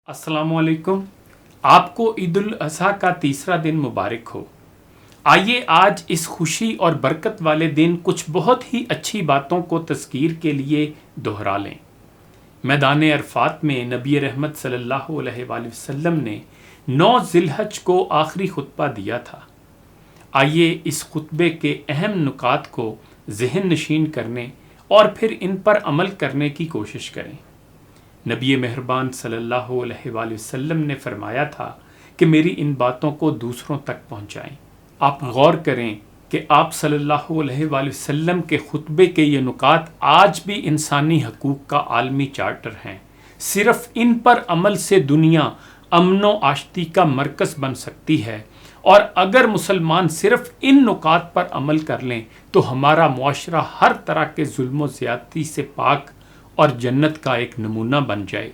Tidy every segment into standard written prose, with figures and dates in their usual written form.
अस्सलाम वालेकुम। आपको ईद उल अज़हा का तीसरा दिन मुबारक हो। आइए आज इस खुशी और बरकत वाले दिन कुछ बहुत ही अच्छी बातों को तज़कीर के लिए दोहरा लें। मैदान अरफात में नबी रहमत सल्लल्लाहु अलैहि वसल्लम ने 9 ज़िलहज को आखिरी खुतबा दिया था। आइए इस खुतबे के अहम नुकात को ज़हन नशीन करने और फिर इन पर अमल करने की कोशिश करें। नबी मेहरबान सल्लल्लाहु अलैहि वसल्लम ने फरमाया था कि मेरी इन बातों को दूसरों तक पहुंचाएं। आप गौर करें कि आप सल्लल्लाहु अलैहि वसल्लम के खुतबे के ये नुकात आज भी इंसानी हकूक़ का आलमी चार्टर हैं। सिर्फ इन पर अमल से दुनिया अमनो आश्ती का मरकज़ बन सकती है, और अगर मुसलमान सिर्फ इन नुकात पर अमल कर लें तो हमारा मुआशरा हर तरह के जुल्म ज़्यादती से पाक और जन्नत का एक नमूना बन जाए।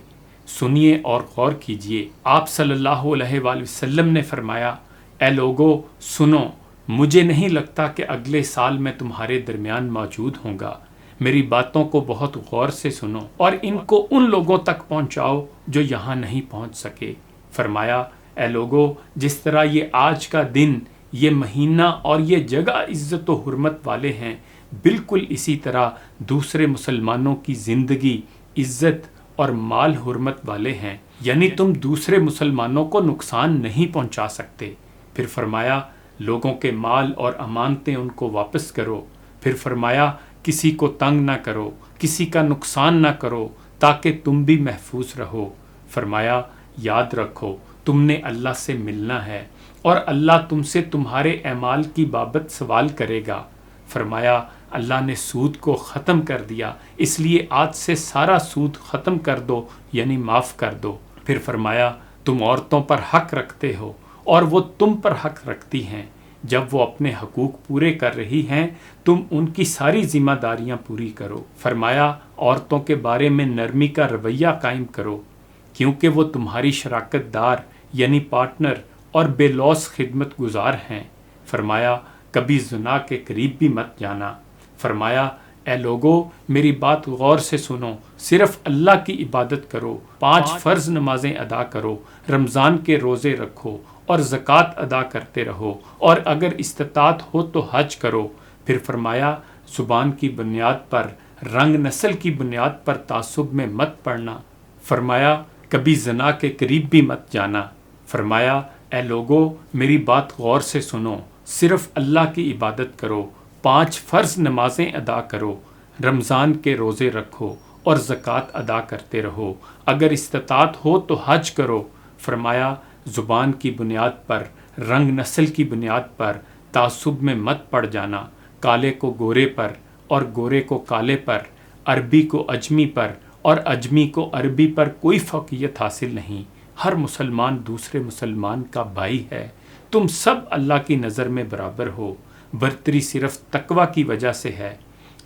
सुनिए और गौर कीजिए। आप सल्लल्लाहु अलैहि वसल्लम ने फरमाया, ए लोगो सुनो, मुझे नहीं लगता कि अगले साल मैं तुम्हारे दरमियान मौजूद होऊंगा। मेरी बातों को बहुत गौर से सुनो और इनको उन लोगों तक पहुंचाओ जो यहाँ नहीं पहुंच सके। फरमाया, ए लोगो, जिस तरह ये आज का दिन, ये महीना और ये जगह इज़्ज़त व हुर्मत वाले हैं, बिल्कुल इसी तरह दूसरे मुसलमानों की ज़िंदगी, इज़्ज़त और माल हुर्मत वाले हैं, यानी तुम दूसरे मुसलमानों को नुकसान नहीं पहुंचा सकते। फिर फरमाया, लोगों के माल और अमानतें उनको वापस करो। फिर फरमाया, किसी को तंग ना करो, किसी का नुकसान ना करो, ताकि तुम भी महफूज रहो। फरमाया, याद रखो तुमने अल्लाह से मिलना है और अल्लाह तुमसे तुम्हारे अमाल की बाबत सवाल करेगा। फरमाया, अल्लाह ने सूद को ख़त्म कर दिया, इसलिए आज से सारा सूद ख़त्म कर दो, यानी माफ़ कर दो। फिर फरमाया, तुम औरतों पर हक़ रखते हो और वो तुम पर हक़ रखती हैं। जब वो अपने हकूक़ पूरे कर रही हैं, तुम उनकी सारी ज़िम्मेदारियाँ पूरी करो। फरमाया, औरतों के बारे में नरमी का रवैया कायम करो, क्योंकि वो तुम्हारी शराकत दार यानी पार्टनर और बेलौस खिदमत गुजार हैं। फरमाया, कभी ज़िना के करीब भी मत जाना। फरमाया, ए लोगो, मेरी बात गौर से सुनो, सिर्फ अल्लाह की इबादत करो, 5 फ़र्ज़ नमाजें अदा करो, रमज़ान के रोज़े रखो और ज़कात अदा करते रहो, और अगर इस्तिताअत हो तो हज करो। फिर फरमाया, ज़ुबान की बुनियाद पर, रंग नस्ल की बुनियाद पर तासुब में मत पड़ना। फरमाया, कभी ज़िना के करीब भी मत जाना। फरमाया, ए लोगो, मेरी बात गौर से सुनो, सिर्फ अल्लाह की इबादत करो, 5 फ़र्ज़ नमाजें अदा करो, रमज़ान के रोज़े रखो और ज़कात अदा करते रहो, अगर इस्तिताअत हो तो हज करो। फरमाया, ज़ुबान की बुनियाद पर, रंग नस्ल की बुनियाद पर तासुब में मत पड़ जाना, काले को गोरे पर और गोरे को काले पर, अरबी को अजमी पर और अजमी को अरबी पर कोई फ़ौक़ियत हासिल नहीं। हर मुसलमान दूसरे मुसलमान का भाई है। तुम सब अल्लाह की नज़र में बराबर हो, बरतरी सिर्फ तकवा की वजह से है।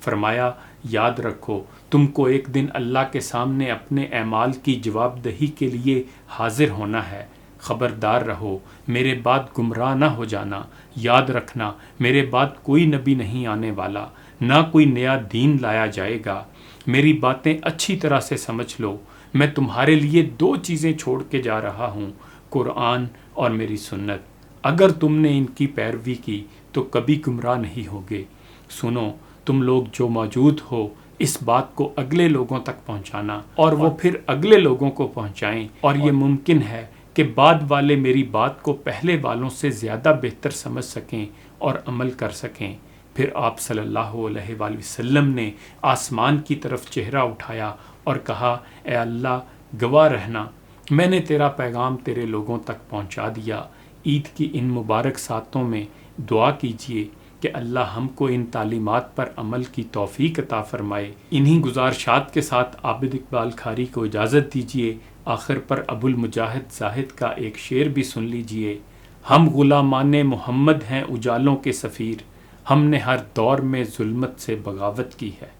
फरमाया, याद रखो तुमको एक दिन अल्लाह के सामने अपने अमाल की जवाबदही के लिए हाजिर होना है। ख़बरदार रहो, मेरे बाद गुमराह ना हो जाना। याद रखना, मेरे बाद कोई नबी नहीं आने वाला, ना कोई नया दीन लाया जाएगा। मेरी बातें अच्छी तरह से समझ लो। मैं तुम्हारे लिए 2 चीज़ें छोड़ के जा रहा हूँ, कुरान और मेरी सुन्नत। अगर तुमने इनकी पैरवी की तो कभी गुमराह नहीं होगे। सुनो, तुम लोग जो मौजूद हो, इस बात को अगले लोगों तक पहुँचाना और वो फिर अगले लोगों को पहुँचाएं, और ये मुमकिन है कि बाद वाले मेरी बात को पहले वालों से ज़्यादा बेहतर समझ सकें और अमल कर सकें। फिर आप सल्लल्लाहु अलैहि वसल्लम ने आसमान की तरफ चेहरा उठाया और कहा, ए अल्लाह, गवाह रहना, मैंने तेरा पैगाम तेरे लोगों तक पहुंचा दिया। ईद की इन मुबारक सातों में दुआ कीजिए कि अल्लाह हमको इन तालीमात पर अमल की तौफीक अता फ़रमाए। इन्हीं गुजारिशात के साथ आबिद इकबाल खारी को इजाज़त दीजिए। आखिर पर अबुल मुजाहिद ज़ाहिद का एक शेर भी सुन लीजिए। हम ग़ुलामाने मोहम्मद हैं उजालों के सफ़ीर, हमने हर दौर में ज़ुल्मत से बगावत की है।